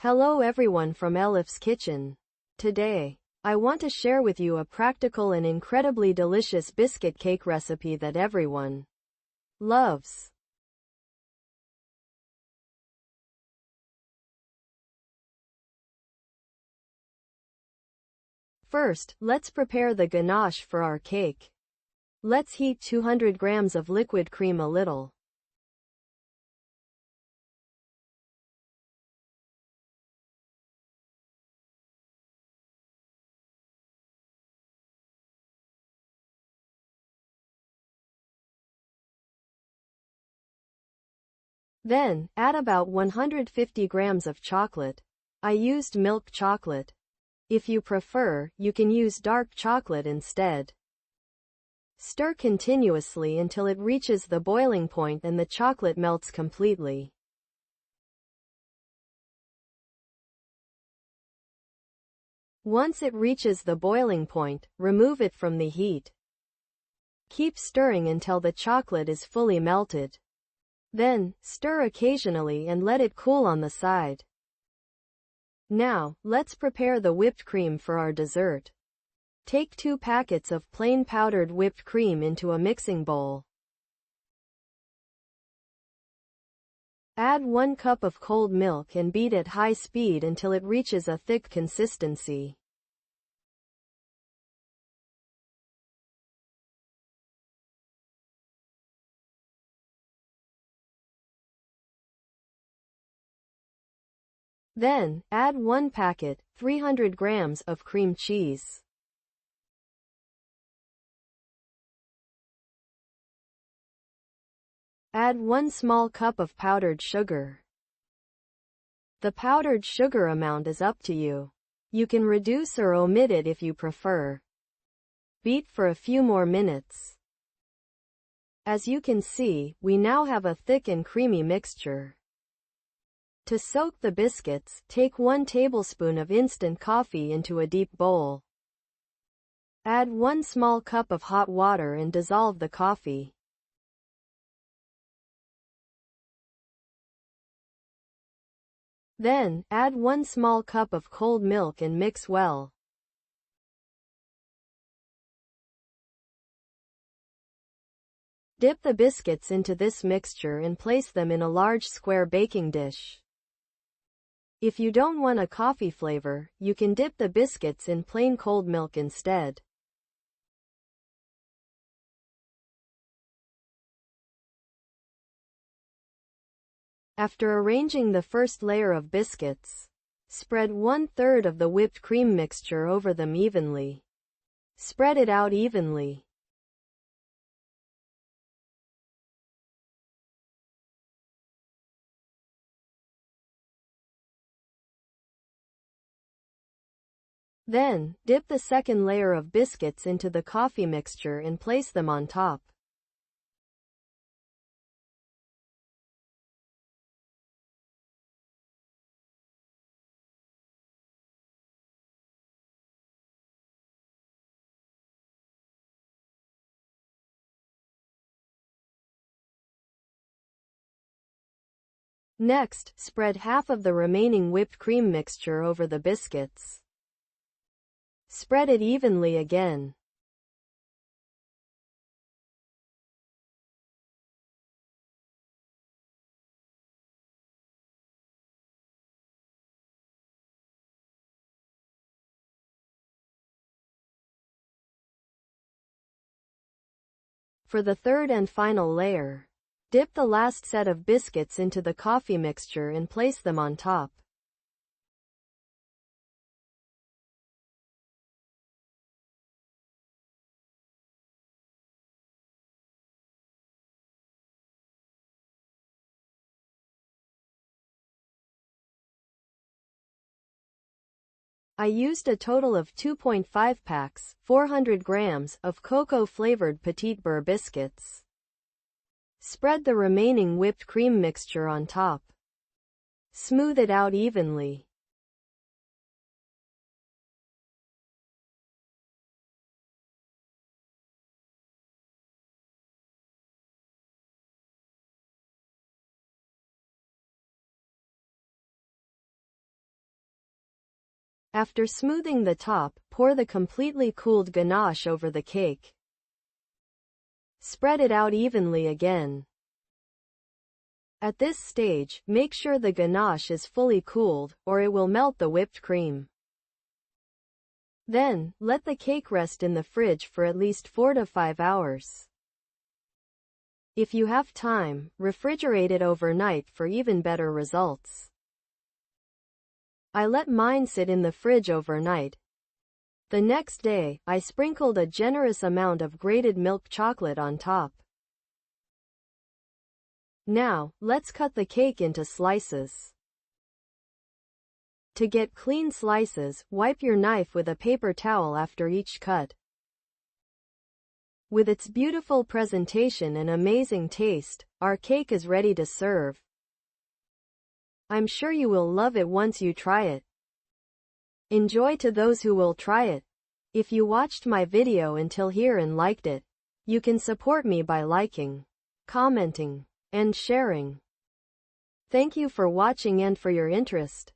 Hello everyone from Elif's Kitchen. Today, I want to share with you a practical and incredibly delicious biscuit cake recipe that everyone loves. First, let's prepare the ganache for our cake. Let's heat 200 grams of liquid cream a little. Then, add about 150 grams of chocolate. I used milk chocolate. If you prefer, you can use dark chocolate instead. Stir continuously until it reaches the boiling point and the chocolate melts completely. Once it reaches the boiling point, remove it from the heat. Keep stirring until the chocolate is fully melted. Then, stir occasionally and let it cool on the side. Now, let's prepare the whipped cream for our dessert. Take 2 packets of plain powdered whipped cream into a mixing bowl. Add 1 cup of cold milk and beat at high speed until it reaches a thick consistency. Then, add 1 packet, 300 grams, of cream cheese. Add 1 small cup of powdered sugar. The powdered sugar amount is up to you. You can reduce or omit it if you prefer. Beat for a few more minutes. As you can see, we now have a thick and creamy mixture. To soak the biscuits, take 1 tablespoon of instant coffee into a deep bowl. Add 1 small cup of hot water and dissolve the coffee. Then, add 1 small cup of cold milk and mix well. Dip the biscuits into this mixture and place them in a large square baking dish. If you don't want a coffee flavor, you can dip the biscuits in plain cold milk instead. After arranging the first layer of biscuits, spread 1/3 of the whipped cream mixture over them evenly. Spread it out evenly. Then, dip the second layer of biscuits into the coffee mixture and place them on top. Next, spread half of the remaining whipped cream mixture over the biscuits. Spread it evenly again. For the third and final layer, dip the last set of biscuits into the coffee mixture and place them on top. I used a total of 2.5 packs, 400 grams, of cocoa-flavored petit beurre biscuits. Spread the remaining whipped cream mixture on top. Smooth it out evenly. After smoothing the top, pour the completely cooled ganache over the cake. Spread it out evenly again. At this stage, make sure the ganache is fully cooled, or it will melt the whipped cream. Then, let the cake rest in the fridge for at least 4 to 5 hours. If you have time, refrigerate it overnight for even better results. I let mine sit in the fridge overnight. The next day, I sprinkled a generous amount of grated milk chocolate on top. Now, let's cut the cake into slices. To get clean slices, wipe your knife with a paper towel after each cut. With its beautiful presentation and amazing taste, our cake is ready to serve. I'm sure you will love it once you try it. Enjoy to those who will try it. If you watched my video until here and liked it, you can support me by liking, commenting, and sharing. Thank you for watching and for your interest.